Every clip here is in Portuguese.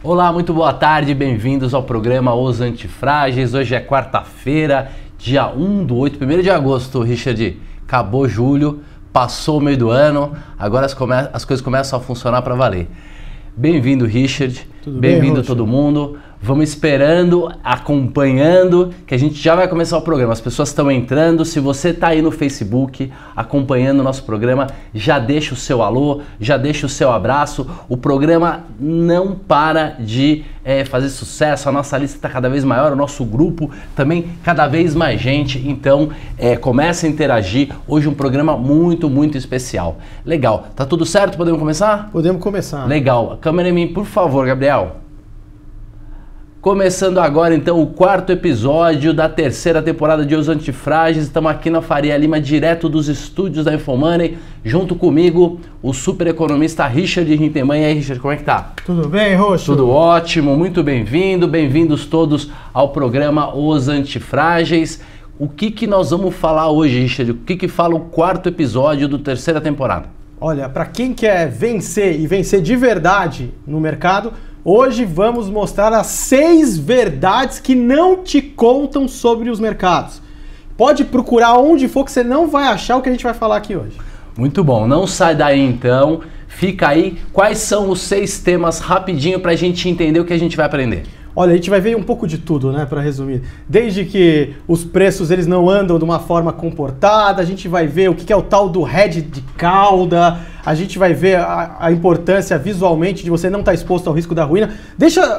Olá, muito boa tarde, bem-vindos ao programa Os Antifrágeis. Hoje é quarta-feira, dia 1/8, 1º de agosto, Richard. Acabou julho, passou o meio do ano, agora as coisas começam a funcionar para valer. Bem-vindo, Richard. Bem-vindo todo mundo. Vamos esperando, acompanhando, que a gente já vai começar o programa. As pessoas estão entrando. Se você está aí no Facebook acompanhando o nosso programa, já deixa o seu alô, já deixa o seu abraço. O programa não para de fazer sucesso. A nossa lista está cada vez maior, o nosso grupo também cada vez mais gente. Então, comece a interagir. Hoje um programa muito, muito especial. Legal. Tá tudo certo? Podemos começar? Podemos começar. Legal. Cameraman, por favor, Gabriel. Começando agora, então, o 4º episódio da 3ª temporada de Os Antifrágeis. Estamos aqui na Faria Lima, direto dos estúdios da Infomoney. Junto comigo, o super economista Richard Rintemann. E aí, Richard, como é que tá? Tudo bem, Roxo? Tudo ótimo, muito bem-vindo. Bem-vindos todos ao programa Os Antifrágeis. O que nós vamos falar hoje, Richard? O que fala o 4º episódio da 3ª temporada? Olha, para quem quer vencer e vencer de verdade no mercado, hoje vamos mostrar as 6 verdades que não te contam sobre os mercados. Pode procurar onde for que você não vai achar o que a gente vai falar aqui hoje. Muito bom, não sai daí então, fica aí. Quais são os 6 temas rapidinho para a gente entender o que a gente vai aprender? Olha, a gente vai ver um pouco de tudo, né, para resumir. Desde que os preços eles não andam de uma forma comportada, a gente vai ver o que é o tal do hedge de cauda, a gente vai ver a importância visualmente de você não estar exposto ao risco da ruína.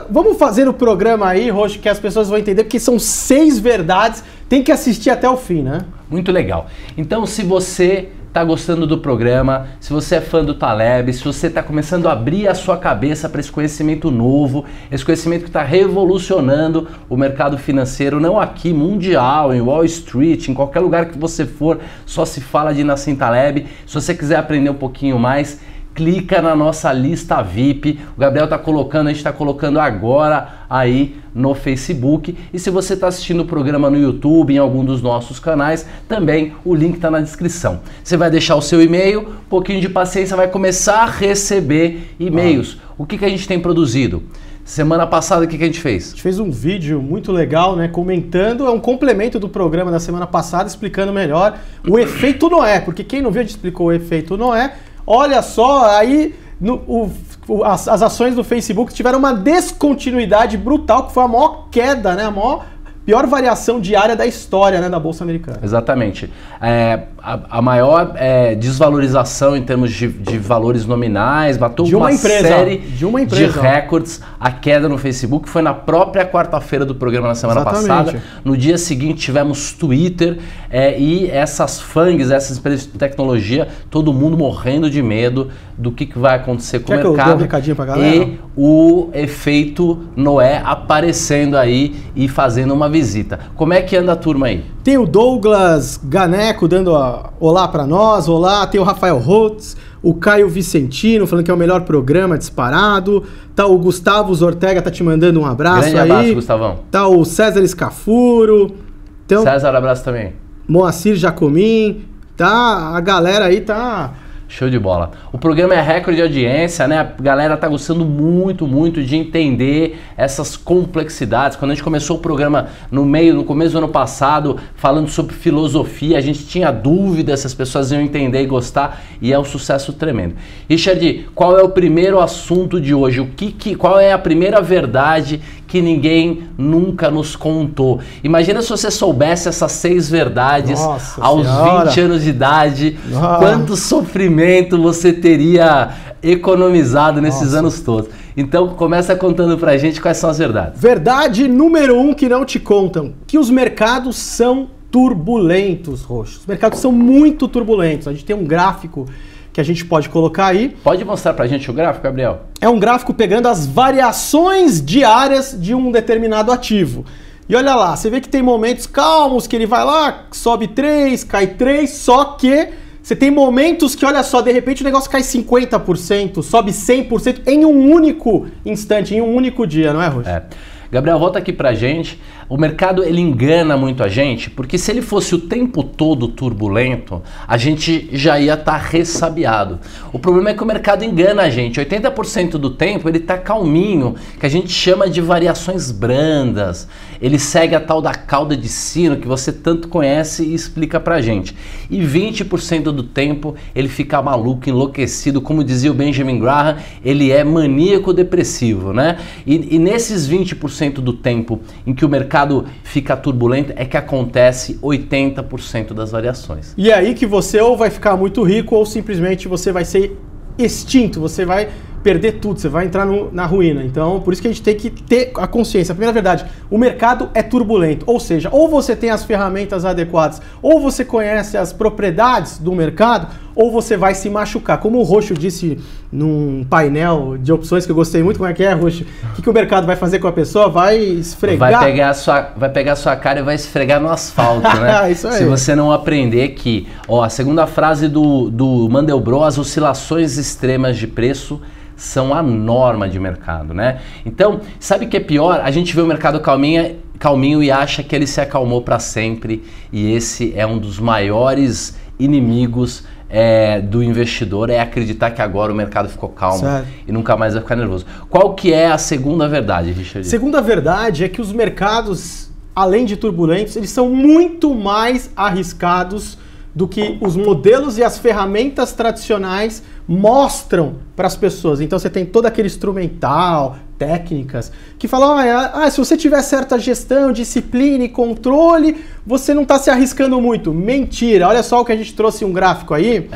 Vamos fazer o programa aí, Roxo, que as pessoas vão entender, porque são 6 verdades, tem que assistir até o fim, né? Muito legal. Então, se você está gostando do programa, se você é fã do Taleb, se você está começando a abrir a sua cabeça para esse conhecimento novo, esse conhecimento que está revolucionando o mercado financeiro, não aqui, mundial, em Wall Street, em qualquer lugar que você for, só se fala de Nassim Taleb. Se você quiser aprender um pouquinho mais, clica na nossa lista VIP. O Gabriel está colocando, a gente está colocando agora aí no Facebook. E se você está assistindo o programa no YouTube, em algum dos nossos canais, também o link está na descrição. Você vai deixar o seu e-mail, um pouquinho de paciência, vai começar a receber e-mails. O que a gente tem produzido? Semana passada, o que a gente fez? A gente fez um vídeo muito legal, né, comentando, é um complemento do programa da semana passada, explicando melhor o efeito Noé, porque quem não viu, a gente explicou o efeito Noé. Olha só, aí as ações do Facebook tiveram uma descontinuidade brutal, que foi a maior queda, né? A pior variação diária da história, né, da Bolsa Americana. Exatamente. A maior desvalorização em termos de valores nominais, bateu uma série de recordes. A queda no Facebook foi na própria quarta-feira do programa na semana passada. No dia seguinte tivemos Twitter e essas FANGs, essas empresas de tecnologia, todo mundo morrendo de medo do que vai acontecer com o mercado. Que eu dê um recadinho pra galera? E o efeito Noé aparecendo aí e fazendo uma visita. Como é que anda a turma aí? Tem o Douglas Ganeco dando olá para nós, olá. Tem o Rafael Rotz, o Caio Vicentino falando que é o melhor programa disparado. Tá o Gustavo Ortega, tá te mandando um abraço. Grande aí. Abraço, Gustavão. Tá o César Escafuro. Então, César, abraço também. Moacir Jacomin. Tá, a galera aí tá... Show de bola. O programa é recorde de audiência, né? A galera tá gostando muito, muito de entender essas complexidades. Quando a gente começou o programa no começo do ano passado, falando sobre filosofia, a gente tinha dúvidas se as pessoas iam entender e gostar, e é um sucesso tremendo. Richard, qual é o primeiro assunto de hoje? Qual é a primeira verdade que ninguém nunca nos contou? Imagina se você soubesse essas 6 verdades aos 20 anos de idade, quanto sofrimento você teria economizado nesses anos todos. Então começa contando pra gente quais são as verdades. Verdade número 1 que não te contam, que os mercados são turbulentos, Roxo. Os mercados são muito turbulentos. A gente tem um gráfico que a gente pode colocar aí. Pode mostrar pra gente o gráfico, Gabriel? É um gráfico pegando as variações diárias de um determinado ativo. E olha lá, você vê que tem momentos calmos que ele vai lá, sobe 3, cai 3, só que você tem momentos que, olha só, de repente o negócio cai 50%, sobe 100% em um único instante, em um único dia, não é, Roxo? Gabriel, volta aqui pra gente. O mercado, ele engana muito a gente, porque se ele fosse o tempo todo turbulento, a gente já ia estar ressabiado. O problema é que o mercado engana a gente. 80% do tempo ele tá calminho, que a gente chama de variações brandas. Ele segue a tal da cauda de sino que você tanto conhece e explica pra gente. E 20% do tempo ele fica maluco, enlouquecido, como dizia o Benjamin Graham, ele é maníaco depressivo, né? E nesses 20% do tempo em que o mercado fica turbulento é que acontece 80% das variações. E é aí que você ou vai ficar muito rico ou simplesmente você vai ser extinto, você vai perder tudo, você vai entrar na ruína. Então, por isso que a gente tem que ter a consciência. A primeira verdade, o mercado é turbulento, ou seja, ou você tem as ferramentas adequadas, ou você conhece as propriedades do mercado, ou você vai se machucar. Como o Roxo disse num painel de opções que eu gostei muito, como é que é, Roxo? O que o mercado vai fazer com a pessoa? Vai esfregar... Vai pegar a sua cara e vai esfregar no asfalto, né? Isso aí. Se você não aprender que... Ó, a segunda frase do Mandelbrot, as oscilações extremas de preço são a norma de mercado, né? Então, sabe o que é pior? A gente vê o mercado calminho e acha que ele se acalmou para sempre, e esse é um dos maiores inimigos do investidor, é acreditar que agora o mercado ficou calmo, certo, e nunca mais vai ficar nervoso. Qual que é a segunda verdade, Richard? Segunda verdade é que os mercados, além de turbulentos, eles são muito mais arriscados do que os modelos e as ferramentas tradicionais mostram para as pessoas. Então você tem todo aquele instrumental, técnicas, que falam, se você tiver certa gestão, disciplina e controle, você não está se arriscando muito. Mentira, olha só o que a gente trouxe um gráfico aí.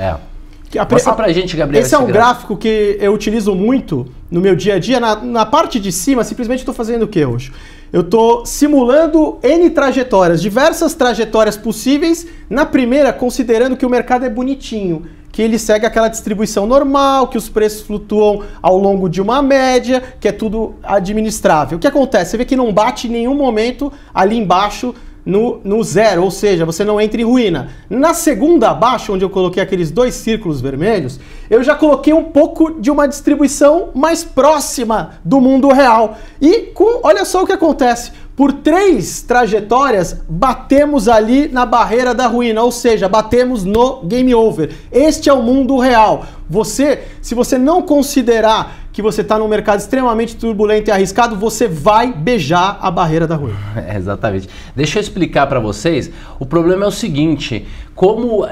Mostra pra gente, Gabriel. Esse é um gráfico que eu utilizo muito no meu dia a dia. Na parte de cima, simplesmente estou fazendo o que hoje? Eu estou simulando N trajetórias, diversas trajetórias possíveis. Na primeira, considerando que o mercado é bonitinho, que ele segue aquela distribuição normal, que os preços flutuam ao longo de uma média, que é tudo administrável. O que acontece? Você vê que não bate em nenhum momento ali embaixo no zero, ou seja, você não entra em ruína. Na segunda abaixo, onde eu coloquei aqueles dois círculos vermelhos, eu já coloquei um pouco de uma distribuição mais próxima do mundo real. E olha só o que acontece. Por 3 trajetórias, batemos ali na barreira da ruína, ou seja, batemos no game over. Este é o mundo real. Se você não considerar que você está num mercado extremamente turbulento e arriscado, você vai beijar a barreira da ruína. Exatamente. Deixa eu explicar para vocês. O problema é o seguinte, como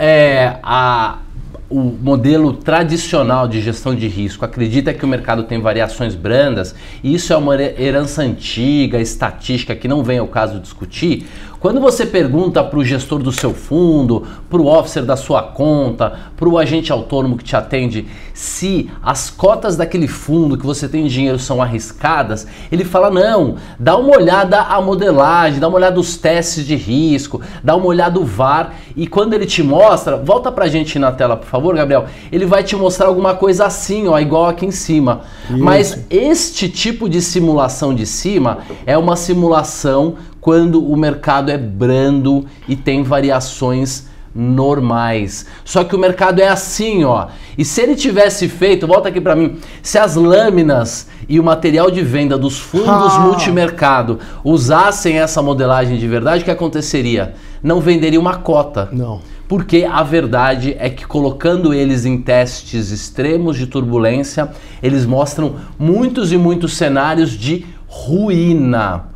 o modelo tradicional de gestão de risco acredita que o mercado tem variações brandas, e isso é uma herança antiga, estatística, que não vem ao caso discutir. Quando você pergunta para o gestor do seu fundo, para o officer da sua conta, para o agente autônomo que te atende, se as cotas daquele fundo que você tem dinheiro são arriscadas, ele fala, não, dá uma olhada a modelagem, dá uma olhada os testes de risco, dá uma olhada o VAR, e quando ele te mostra, volta pra gente na tela, por favor, Gabriel, ele vai te mostrar alguma coisa assim, ó, igual aqui em cima. Isso. Mas este tipo de simulação de cima é uma simulação quando o mercado é brando e tem variações normais. Só que o mercado é assim, ó. E se ele tivesse feito, volta aqui para mim, se as lâminas e o material de venda dos fundos multimercado usassem essa modelagem de verdade, o que aconteceria? Não venderia uma cota. Não. Porque a verdade é que colocando eles em testes extremos de turbulência, eles mostram muitos e muitos cenários de ruína.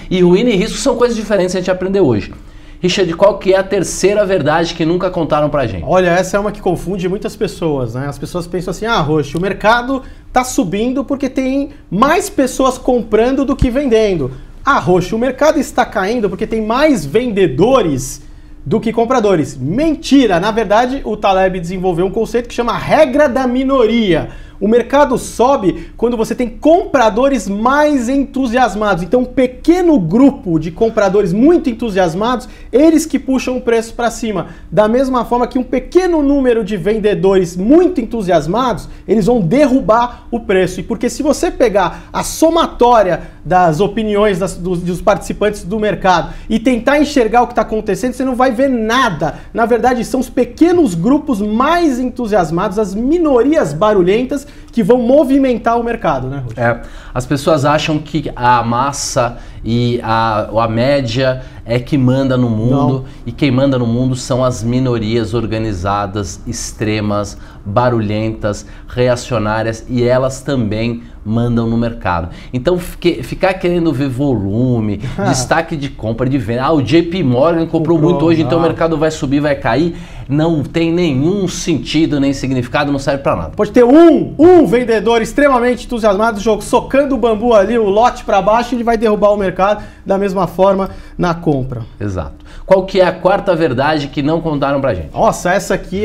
E ruína e risco são coisas diferentes que a gente aprendeu hoje. Richard, qual que é a terceira verdade que nunca contaram pra gente? Olha, essa é uma que confunde muitas pessoas, né? As pessoas pensam assim, Roxo, o mercado tá subindo porque tem mais pessoas comprando do que vendendo. Roxo, o mercado está caindo porque tem mais vendedores do que compradores. Mentira! Na verdade, o Taleb desenvolveu um conceito que chama regra da minoria. O mercado sobe quando você tem compradores mais entusiasmados. Então, um pequeno grupo de compradores muito entusiasmados, eles que puxam o preço para cima. Da mesma forma que um pequeno número de vendedores muito entusiasmados, eles vão derrubar o preço. E porque se você pegar a somatória das opiniões dos participantes do mercado e tentar enxergar o que está acontecendo, você não vai ver nada. Na verdade, são os pequenos grupos mais entusiasmados, as minorias barulhentas que vão movimentar o mercado, né, Rocha? As pessoas acham que a massa e a média é que manda no mundo, e quem manda no mundo são as minorias organizadas, extremas, barulhentas, reacionárias, e elas também mandam no mercado. Então ficar querendo ver volume, destaque de compra, de venda, o JP Morgan comprou muito hoje, então o mercado vai subir, vai cair, não tem nenhum sentido nem significado, não serve para nada. Pode ter um vendedor extremamente entusiasmado, socando o bambu ali, o lote para baixo, ele vai derrubar o mercado da mesma forma na compra. Exato. Qual que é a quarta verdade que não contaram pra gente? Nossa, essa aqui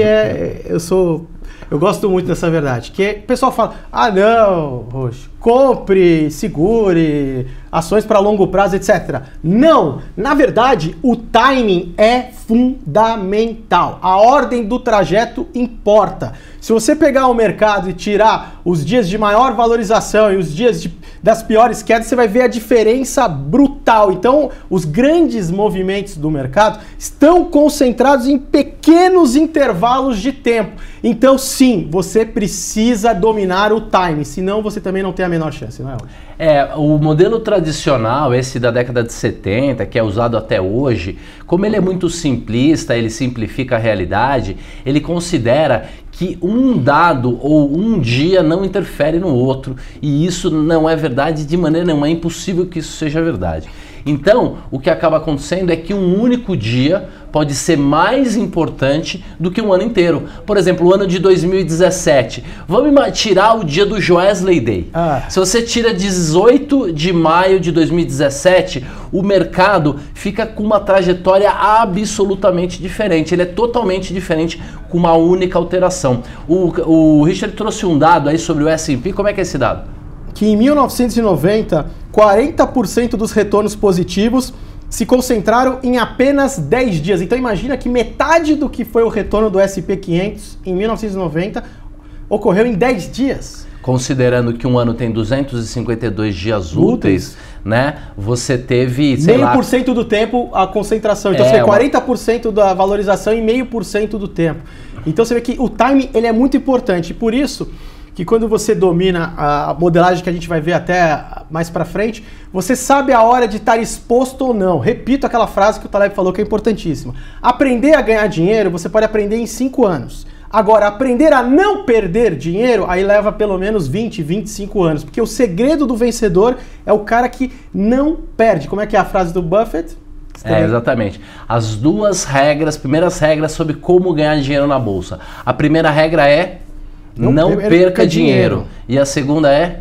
eu gosto muito dessa verdade, que o pessoal fala, não, Roxo, compre, segure, ações para longo prazo, etc. Não, na verdade, o timing é fundamental. A ordem do trajeto importa. Se você pegar o mercado e tirar os dias de maior valorização e os dias das piores quedas, você vai ver a diferença brutal. Então, os grandes movimentos do mercado estão concentrados em pequenos intervalos de tempo. Então, sim, você precisa dominar o timing, senão você também não tem a menor chance, não é? O modelo tradicional, esse da década de 70, que é usado até hoje, como ele é muito simplista, ele simplifica a realidade, ele considera que um dado ou um dia não interfere no outro, e isso não é verdade de maneira nenhuma, é impossível que isso seja verdade. Então, o que acaba acontecendo é que um único dia pode ser mais importante do que um ano inteiro. Por exemplo, o ano de 2017. Vamos tirar o dia do Joesley Day. Se você tira 18 de maio de 2017, o mercado fica com uma trajetória absolutamente diferente. Ele é totalmente diferente com uma única alteração. O Richard trouxe um dado aí sobre o S&P. Como é que é esse dado? Que em 1990, 40% dos retornos positivos se concentraram em apenas 10 dias. Então imagina que metade do que foi o retorno do S&P 500 em 1990 ocorreu em 10 dias. Considerando que um ano tem 252 dias úteis, né? Você teve, sei lá... 0,5% do tempo a concentração. Então você vê 40% da valorização em 0,5% do tempo. Então você vê que o timing ele é muito importante. E por isso que quando você domina a modelagem que a gente vai ver até mais pra frente, você sabe a hora de estar exposto ou não. Repito aquela frase que o Taleb falou que é importantíssima. Aprender a ganhar dinheiro, você pode aprender em 5 anos. Agora, aprender a não perder dinheiro, aí leva pelo menos 20, 25 anos. Porque o segredo do vencedor é o cara que não perde. Como é que é a frase do Buffett? Exatamente. As duas primeiras regras sobre como ganhar dinheiro na bolsa. A primeira regra é não perca dinheiro. E a segunda é?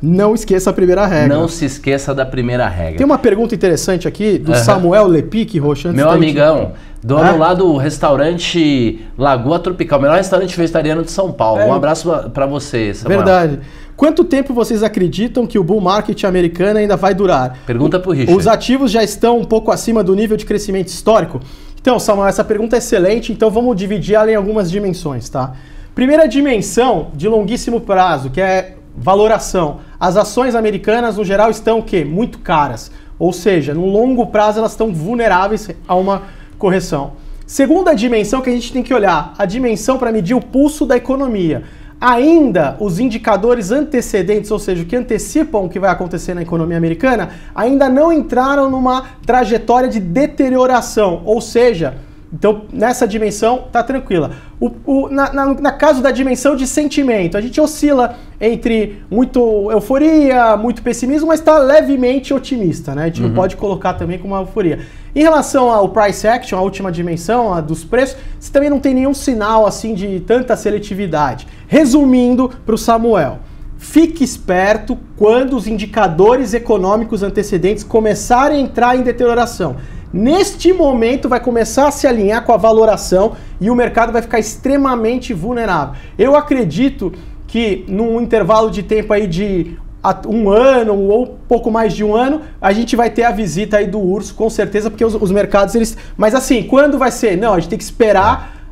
Não esqueça a primeira regra. Não se esqueça da primeira regra. Tem uma pergunta interessante aqui do Samuel Lepic, Rocha. Meu amigão, dono lá do restaurante Lagoa Tropical, o melhor restaurante vegetariano de São Paulo. Um abraço para você, Samuel. Verdade. Quanto tempo vocês acreditam que o bull market americano ainda vai durar? Pergunta pro Richard. Os ativos já estão um pouco acima do nível de crescimento histórico? Então, Samuel, essa pergunta é excelente, então vamos dividir ela em algumas dimensões, tá? Primeira dimensão de longuíssimo prazo, que é valoração. As ações americanas, no geral, estão o quê? Muito caras. Ou seja, no longo prazo elas estão vulneráveis a uma correção. Segunda dimensão que a gente tem que olhar, a dimensão para medir o pulso da economia. Ainda os indicadores antecedentes, ou seja, o que antecipam o que vai acontecer na economia americana, ainda não entraram numa trajetória de deterioração, ou seja, então nessa dimensão tá tranquila. Na caso da dimensão de sentimento, a gente oscila entre muito euforia, muito pessimismo, mas está levemente otimista, né? A gente não pode colocar também como uma euforia. Em relação ao price action, a última dimensão, a dos preços, você também não tem nenhum sinal assim de tanta seletividade. Resumindo para o Samuel, fique esperto quando os indicadores econômicos antecedentes começarem a entrar em deterioração. Neste momento vai começar a se alinhar com a valoração e o mercado vai ficar extremamente vulnerável. Eu acredito que num intervalo de tempo aí de um ano ou pouco mais de um ano, a gente vai ter a visita aí do urso, com certeza, porque os mercados, eles... Mas assim, quando vai ser? Não, a gente tem que esperar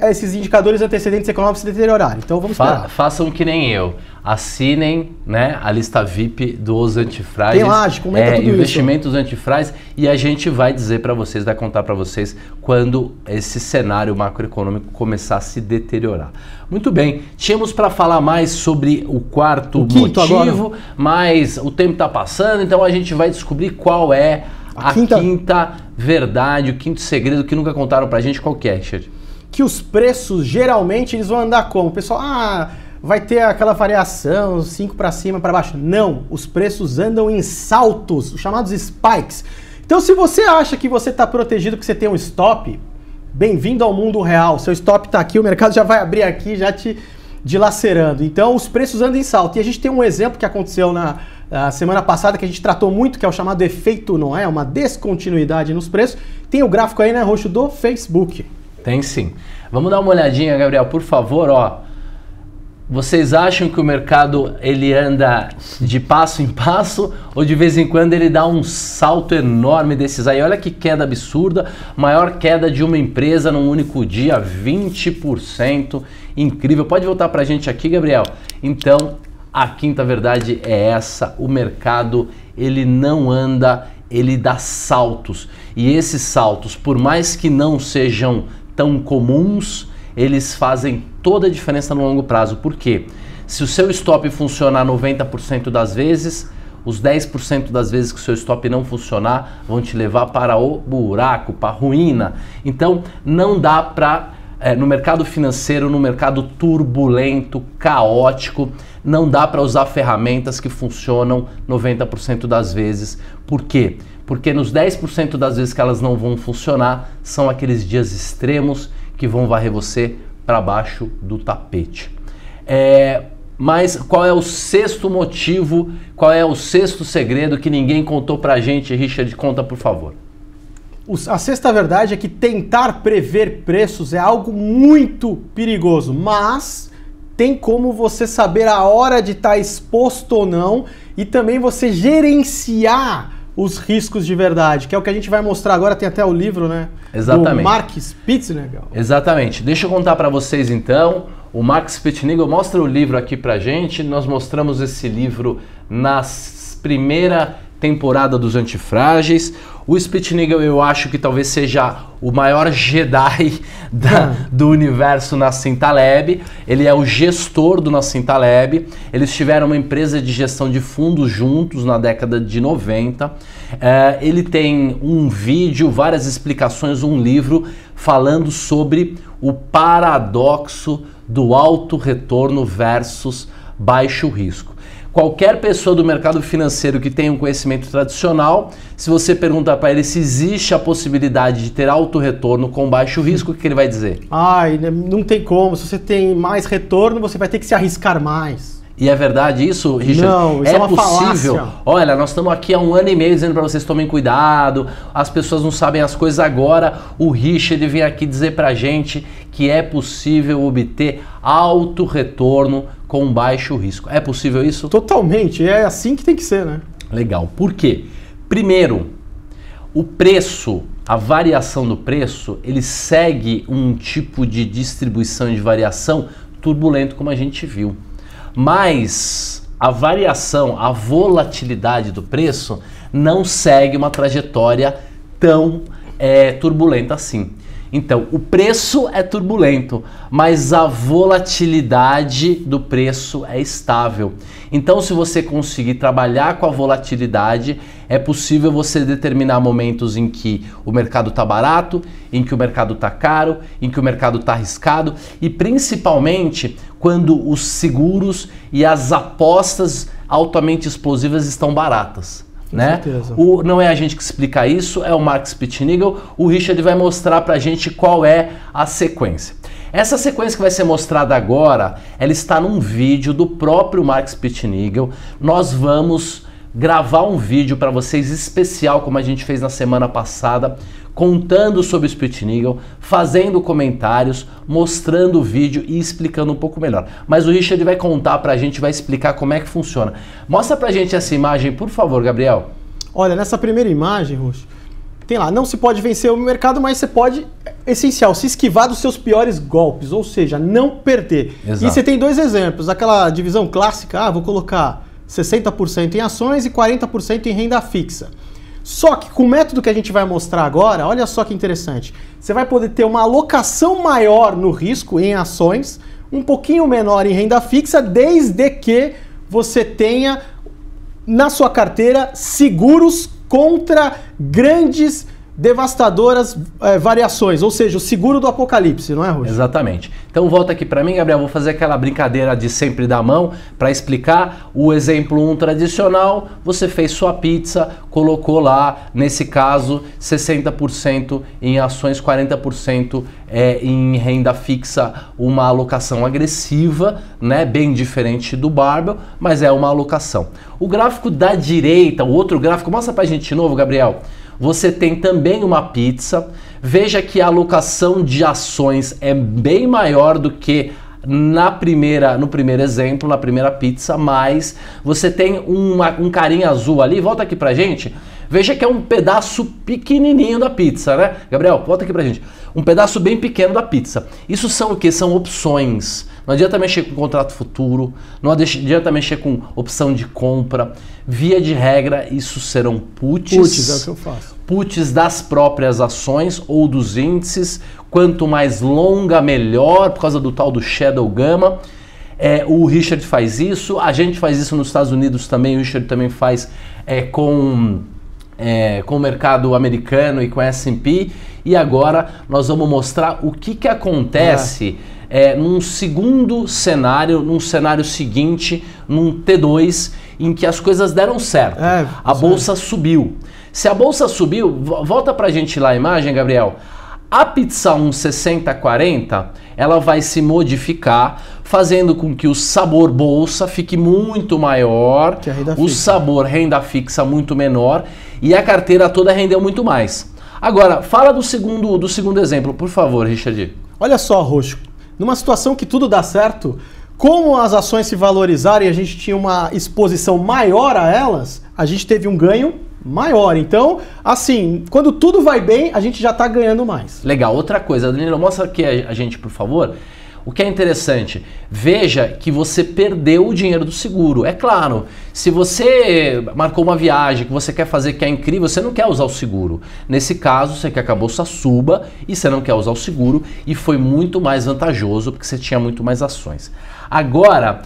esses indicadores antecedentes econômicos se deteriorarem. Então vamos esperar. Façam que nem eu. Assinem, né, a lista VIP dos antifrágeis. Tem lá, comenta tudo investimentos antifrágeis, e a gente vai dizer para vocês, vai contar para vocês quando esse cenário macroeconômico começar a se deteriorar. Muito bem, tínhamos para falar mais sobre o quarto motivo, agora. Mas o tempo está passando, então a gente vai descobrir qual é a quinta verdade, o quinto segredo que nunca contaram para a gente. Qual que é, Richard? Que os preços, geralmente, eles vão andar como? O pessoal, vai ter aquela variação, 5 para cima, para baixo. Não, os preços andam em saltos, os chamados spikes. Então, se você acha que você está protegido porque você tem um stop, bem-vindo ao mundo real. Seu stop está aqui, o mercado já vai abrir aqui, já te dilacerando. Então, os preços andam em salto. E a gente tem um exemplo que aconteceu na semana passada, que a gente tratou muito, que é o chamado efeito Noé, uma descontinuidade nos preços. Tem o gráfico aí, né, Roxo, do Facebook. Tem sim. Vamos dar uma olhadinha, Gabriel, por favor, ó. Vocês acham que o mercado ele anda de passo em passo ou de vez em quando ele dá um salto enorme desses aí? Olha que queda absurda, maior queda de uma empresa num único dia, 20%, incrível. Pode voltar pra gente aqui, Gabriel? Então, a quinta verdade é essa, o mercado ele não anda, ele dá saltos. E esses saltos, por mais que não sejam tão comuns, eles fazem toda a diferença no longo prazo. Por quê? Se o seu stop funcionar 90% das vezes, os 10% das vezes que o seu stop não funcionar vão te levar para o buraco, para a ruína. Então, não dá para, no mercado financeiro, no mercado turbulento, caótico, não dá para usar ferramentas que funcionam 90% das vezes. Por quê? Porque nos 10% das vezes que elas não vão funcionar, são aqueles dias extremos que vão varrer você para baixo do tapete. Mas qual é o sexto motivo, qual é o sexto segredo que ninguém contou pra gente? Richard, conta por favor. A sexta verdade é que tentar prever preços é algo muito perigoso, mas tem como você saber a hora de estar exposto ou não e também você gerenciar os riscos de verdade, que é o que a gente vai mostrar agora, tem até o livro, né? Exatamente. Do Mark Spitznagel. Exatamente. Deixa eu contar para vocês então, o Mark Spitznagel mostra o livro aqui pra gente, nós mostramos esse livro na primeira temporada dos Antifrágeis. O Spitznagel eu acho que talvez seja o maior Jedi do universo Nassim Taleb. Ele é o gestor do Nassim Taleb. Eles tiveram uma empresa de gestão de fundos juntos na década de 90. Ele tem um vídeo, várias explicações, um livro falando sobre o paradoxo do alto retorno versus baixo risco. Qualquer pessoa do mercado financeiro que tenha um conhecimento tradicional, se você perguntar para ele se existe a possibilidade de ter alto retorno com baixo risco, o que ele vai dizer? Não tem como. Se você tem mais retorno, você vai ter que se arriscar mais. E é verdade isso, Richard? Não, isso é uma possível. Falácia. Olha, nós estamos aqui há 1 ano e meio dizendo para vocês tomem cuidado, as pessoas não sabem as coisas agora. O Richard vem aqui dizer para a gente que é possível obter alto retorno com baixo risco. É possível isso? Totalmente, é assim que tem que ser, né? Legal. Por quê? Primeiro, o preço, a variação do preço, ele segue um tipo de distribuição de variação turbulento, como a gente viu. Mas a variação, a volatilidade do preço não segue uma trajetória tão turbulenta assim. Então, o preço é turbulento, mas a volatilidade do preço é estável. Então, se você conseguir trabalhar com a volatilidade, é possível você determinar momentos em que o mercado está barato, em que o mercado está caro, em que o mercado está arriscado e principalmente quando os seguros e as apostas altamente explosivas estão baratas. Né? Não é a gente que explica isso, é o Mark Spitznagel. O Richard vai mostrar pra gente qual é a sequência. Essa sequência que vai ser mostrada agora, ela está num vídeo do próprio Mark Spitznagel. Nós vamos gravar um vídeo para vocês especial, como a gente fez na semana passada, contando sobre o Spitznagel, fazendo comentários, mostrando o vídeo e explicando um pouco melhor. Mas o Richard vai contar pra gente, vai explicar como é que funciona. Mostra pra gente essa imagem, por favor, Gabriel. Olha, nessa primeira imagem, Rush, tem lá, não se pode vencer o mercado, mas você pode, essencial, se esquivar dos seus piores golpes, ou seja, não perder. Exato. E você tem dois exemplos, aquela divisão clássica, vou colocar 60% em ações e 40% em renda fixa. Só que com o método que a gente vai mostrar agora, olha só que interessante, você vai poder ter uma alocação maior no risco em ações, um pouquinho menor em renda fixa, desde que você tenha na sua carteira seguros contra grandes, devastadoras variações, ou seja, o seguro do apocalipse, não é, Roxo? Exatamente. Então volta aqui para mim, Gabriel, vou fazer aquela brincadeira de sempre dar mão para explicar o exemplo 1 tradicional. Você fez sua pizza, colocou lá, nesse caso, 60% em ações, 40% em renda fixa, uma alocação agressiva, né? Bem diferente do barbell, mas é uma alocação. O gráfico da direita, o outro gráfico, mostra pra gente de novo, Gabriel. Você tem também uma pizza. Veja que a alocação de ações é bem maior do que no primeiro exemplo, na primeira pizza, mas você tem um carinha azul ali. Volta aqui pra gente. Veja que é um pedaço pequenininho da pizza, né? Gabriel, volta aqui pra gente. Um pedaço bem pequeno da pizza. Isso são o quê? São opções. Não adianta mexer com contrato futuro, não adianta mexer com opção de compra. Via de regra, isso serão puts. Puts, é o que eu faço. Puts das próprias ações ou dos índices. Quanto mais longa, melhor, por causa do tal do Shadow Gamma. O Richard faz isso, a gente faz isso nos Estados Unidos também, o Richard também faz com o mercado americano e com a S&P. E agora nós vamos mostrar o que acontece num segundo cenário, num cenário seguinte, num T2, em que as coisas deram certo. A bolsa subiu. Se a bolsa subiu, volta pra gente lá a imagem, Gabriel. A pizza 1,60-40, ela vai se modificar, fazendo com que o sabor bolsa fique muito maior, que a renda fixa. O sabor renda fixa muito menor e a carteira toda rendeu muito mais. Agora, fala do segundo exemplo, por favor, Richard. Olha só, Roxo, numa situação que tudo dá certo, como as ações se valorizaram e a gente tinha uma exposição maior a elas, a gente teve um ganho maior. Então, assim, quando tudo vai bem, a gente já está ganhando mais. Legal. Outra coisa, Danilo, mostra aqui a gente, por favor. O que é interessante, veja que você perdeu o dinheiro do seguro. É claro, se você marcou uma viagem que você quer fazer que é incrível, você não quer usar o seguro. Nesse caso, você quer que a bolsa suba e você não quer usar o seguro e foi muito mais vantajoso porque você tinha muito mais ações. Agora,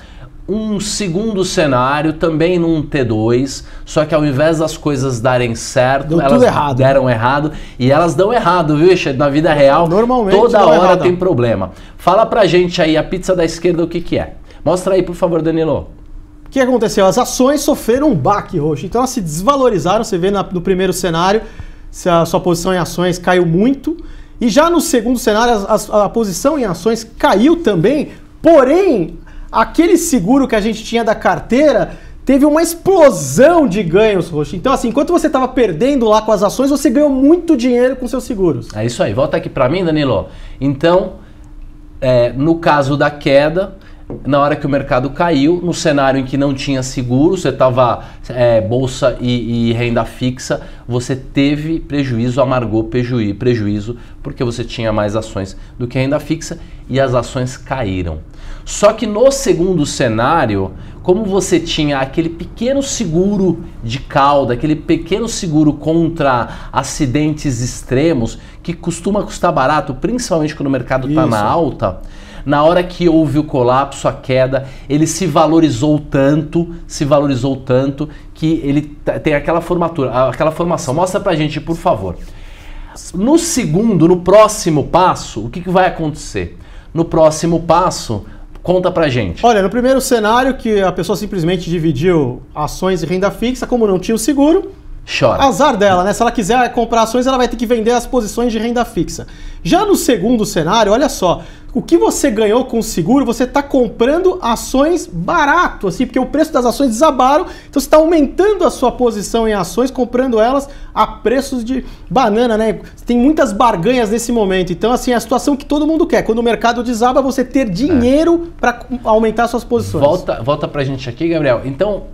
um segundo cenário, também num T2, só que ao invés das coisas darem certo, elas deram errado. E elas dão errado, viu, Richard? Na vida real, normalmente toda hora tem problema. Fala pra gente aí, a pizza da esquerda, o que é? Mostra aí, por favor, Danilo. O que aconteceu? As ações sofreram um baque, Roxo. Então elas se desvalorizaram, você vê no primeiro cenário, se a sua posição em ações caiu muito. E já no segundo cenário, a posição em ações caiu também, porém, aquele seguro que a gente tinha da carteira teve uma explosão de ganhos, Roxo. Então, assim, enquanto você estava perdendo lá com as ações, você ganhou muito dinheiro com seus seguros. É isso aí. Volta aqui para mim, Danilo. Então, no caso da queda, na hora que o mercado caiu, no cenário em que não tinha seguro, você estava bolsa e renda fixa, você teve prejuízo, amargou prejuízo, porque você tinha mais ações do que renda fixa e as ações caíram. Só que no segundo cenário, como você tinha aquele pequeno seguro de cauda, aquele pequeno seguro contra acidentes extremos, que costuma custar barato, principalmente quando o mercado está na alta, na hora que houve o colapso, a queda, ele se valorizou tanto que ele tem aquela formação. Mostra pra gente, por favor. No próximo passo, o que vai acontecer? No próximo passo, conta pra gente. Olha, no primeiro cenário, que a pessoa simplesmente dividiu ações e renda fixa, como não tinha o seguro, chora. Azar dela, né? Se ela quiser comprar ações, ela vai ter que vender as posições de renda fixa. Já no segundo cenário, olha só, o que você ganhou com o seguro, você está comprando ações barato, assim, porque o preço das ações desabaram, então você está aumentando a sua posição em ações, comprando elas a preços de banana, né? Tem muitas barganhas nesse momento, então, assim, é a situação que todo mundo quer. Quando o mercado desaba, você ter dinheiro para aumentar suas posições. Volta pra gente aqui, Gabriel. Então,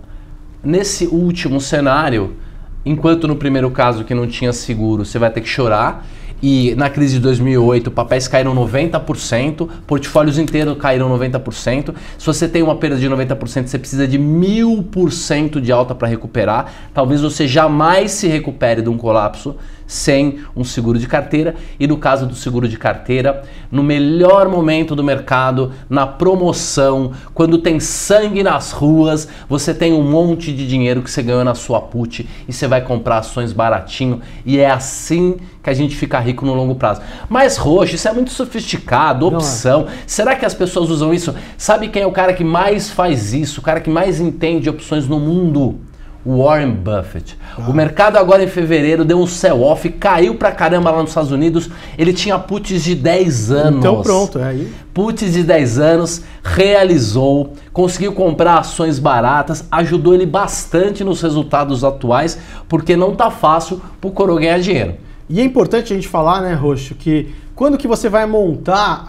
nesse último cenário, Enquanto no primeiro caso que não tinha seguro, você vai ter que chorar. E na crise de 2008, papéis caíram 90%, portfólios inteiros caíram 90%. Se você tem uma perda de 90%, você precisa de 1000% de alta para recuperar. Talvez você jamais se recupere de um colapso sem um seguro de carteira. E no caso do seguro de carteira, no melhor momento do mercado, na promoção, quando tem sangue nas ruas, você tem um monte de dinheiro que você ganhou na sua put e você vai comprar ações baratinho. E é assim que a gente fica rico no longo prazo. Mas, Roxo, isso é muito sofisticado, opção. Será que as pessoas usam isso? Sabe quem é o cara que mais faz isso? O cara que mais entende opções no mundo? Warren Buffett. O mercado agora em fevereiro deu um sell-off, caiu pra caramba lá nos Estados Unidos. Ele tinha puts de 10 anos. Então pronto, é aí. Puts de 10 anos, realizou, conseguiu comprar ações baratas, ajudou ele bastante nos resultados atuais, porque não tá fácil pro coroa ganhar dinheiro. E é importante a gente falar, né, Roxo, que quando que você vai montar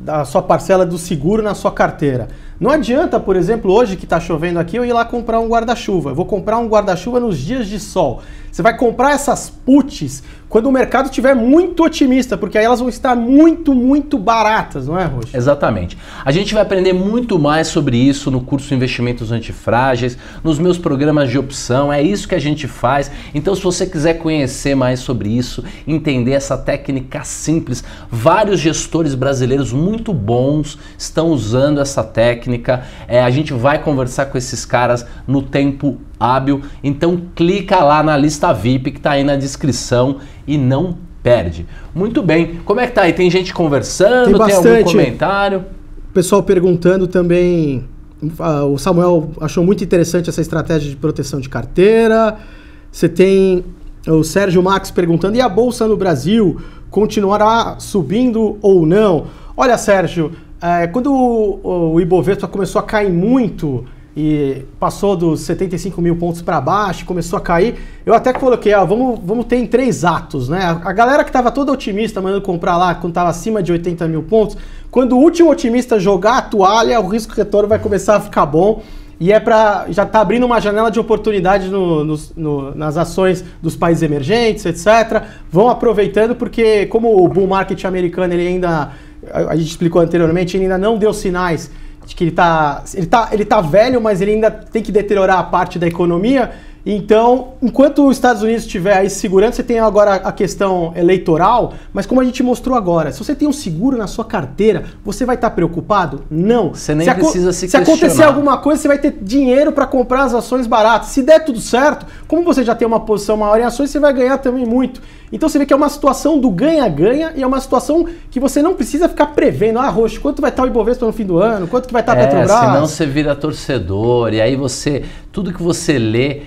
a sua parcela do seguro na sua carteira? Não adianta, por exemplo, hoje que está chovendo aqui, eu ir lá comprar um guarda-chuva. Eu vou comprar um guarda-chuva nos dias de sol. Você vai comprar essas puts quando o mercado estiver muito otimista, porque aí elas vão estar muito, muito baratas, não é, Roxo? Exatamente. A gente vai aprender muito mais sobre isso no curso Investimentos Antifrágeis, nos meus programas de opção, é isso que a gente faz. Então, se você quiser conhecer mais sobre isso, entender essa técnica simples, vários gestores brasileiros muito bons estão usando essa técnica. A gente vai conversar com esses caras no tempo hábil, então clica lá na lista VIP que está aí na descrição e não perde. Muito bem, como é que tá aí? Tem gente conversando? Tem bastante. Tem algum comentário? Pessoal perguntando também, o Samuel achou muito interessante essa estratégia de proteção de carteira. Você tem o Sérgio Max perguntando, e a Bolsa no Brasil continuará subindo ou não? Olha, Sérgio, quando o Ibovespa começou a cair muito e passou dos 75 mil pontos para baixo, começou a cair, eu até coloquei, vamos ter em 3 atos, né? A galera que estava toda otimista, mandando comprar lá, quando estava acima de 80 mil pontos, quando o último otimista jogar a toalha, o risco-retorno vai começar a ficar bom. E já está abrindo uma janela de oportunidade nas ações dos países emergentes, etc. Vão aproveitando, porque como o bull market americano, ele ainda, a gente explicou anteriormente, ele ainda não deu sinais de que ele tá velho, mas ele ainda tem que deteriorar a parte da economia. Então, enquanto os Estados Unidos estiver aí segurando, você tem agora a questão eleitoral, mas como a gente mostrou agora, se você tem um seguro na sua carteira, você vai estar preocupado? Não. Você nem precisa se questionar. Se acontecer alguma coisa, você vai ter dinheiro para comprar as ações baratas. Se der tudo certo, como você já tem uma posição maior em ações, você vai ganhar também muito. Então você vê que é uma situação do ganha-ganha e é uma situação que você não precisa ficar prevendo. Roxo, quanto vai estar o Ibovespa no fim do ano? Quanto que vai estar a Petrobras? Senão você vira torcedor e aí tudo que você lê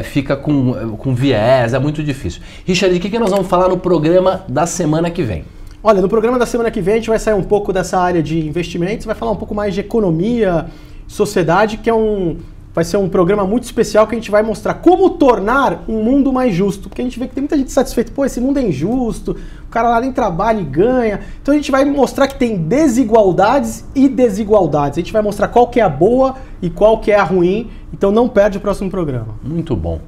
fica com viés, é muito difícil. Richard, o que nós vamos falar no programa da semana que vem? Olha, no programa da semana que vem a gente vai sair um pouco dessa área de investimentos, vai falar um pouco mais de economia, sociedade, que vai ser um programa muito especial que a gente vai mostrar como tornar um mundo mais justo. Porque a gente vê que tem muita gente satisfeita. Esse mundo é injusto, o cara lá nem trabalha e ganha. Então a gente vai mostrar que tem desigualdades e desigualdades. A gente vai mostrar qual que é a boa e qual que é a ruim. Então não perde o próximo programa. Muito bom.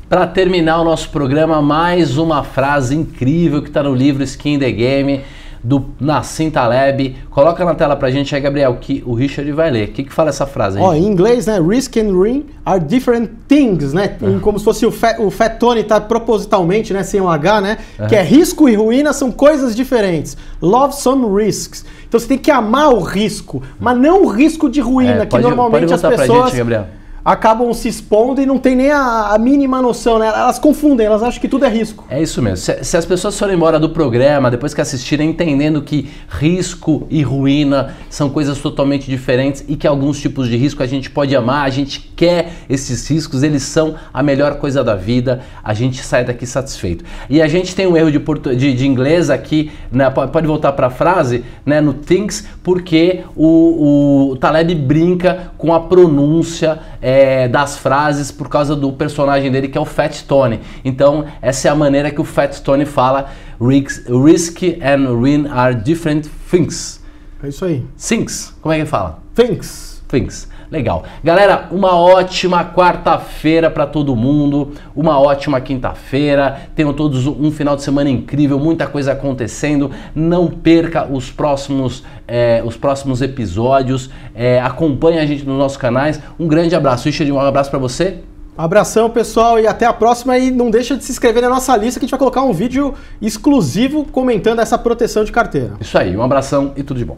Para terminar o nosso programa, mais uma frase incrível que está no livro Skin in the Game, do Nassim Taleb. Coloca na tela pra gente aí, Gabriel, que o Richard vai ler. O que fala essa frase aí? Em inglês, né? Risk and ruin are different things, né? Como se fosse o Fat Tony tá propositalmente, né? Sem o H, né? Que é risco e ruína são coisas diferentes. Love some risks. Então você tem que amar o risco, mas não o risco de ruína, que normalmente as pessoas pra gente, Gabriel, acabam se expondo e não tem nem a mínima noção, né? Elas confundem, elas acham que tudo é risco. É isso mesmo. Se as pessoas forem embora do programa, depois que assistirem, entendendo que risco e ruína são coisas totalmente diferentes e que alguns tipos de risco a gente pode amar, a gente quer esses riscos, eles são a melhor coisa da vida, a gente sai daqui satisfeito. E a gente tem um erro de inglês aqui, né? Pode voltar para a frase, né? No things, porque o Taleb brinca com a pronúncia das frases por causa do personagem dele, que é o Fat Tony. Então, essa é a maneira que o Fat Tony fala: risk and ruin are different things. É isso aí. Things. Como é que ele fala? Things. Things. Legal. Galera, uma ótima quarta-feira para todo mundo, uma ótima quinta-feira. Tenham todos um final de semana incrível, muita coisa acontecendo. Não perca os próximos episódios. Acompanhe a gente nos nossos canais. Um grande abraço. Richard, um abraço para você. Abração, pessoal, e até a próxima. E não deixa de se inscrever na nossa lista que a gente vai colocar um vídeo exclusivo comentando essa proteção de carteira. Isso aí, um abração e tudo de bom.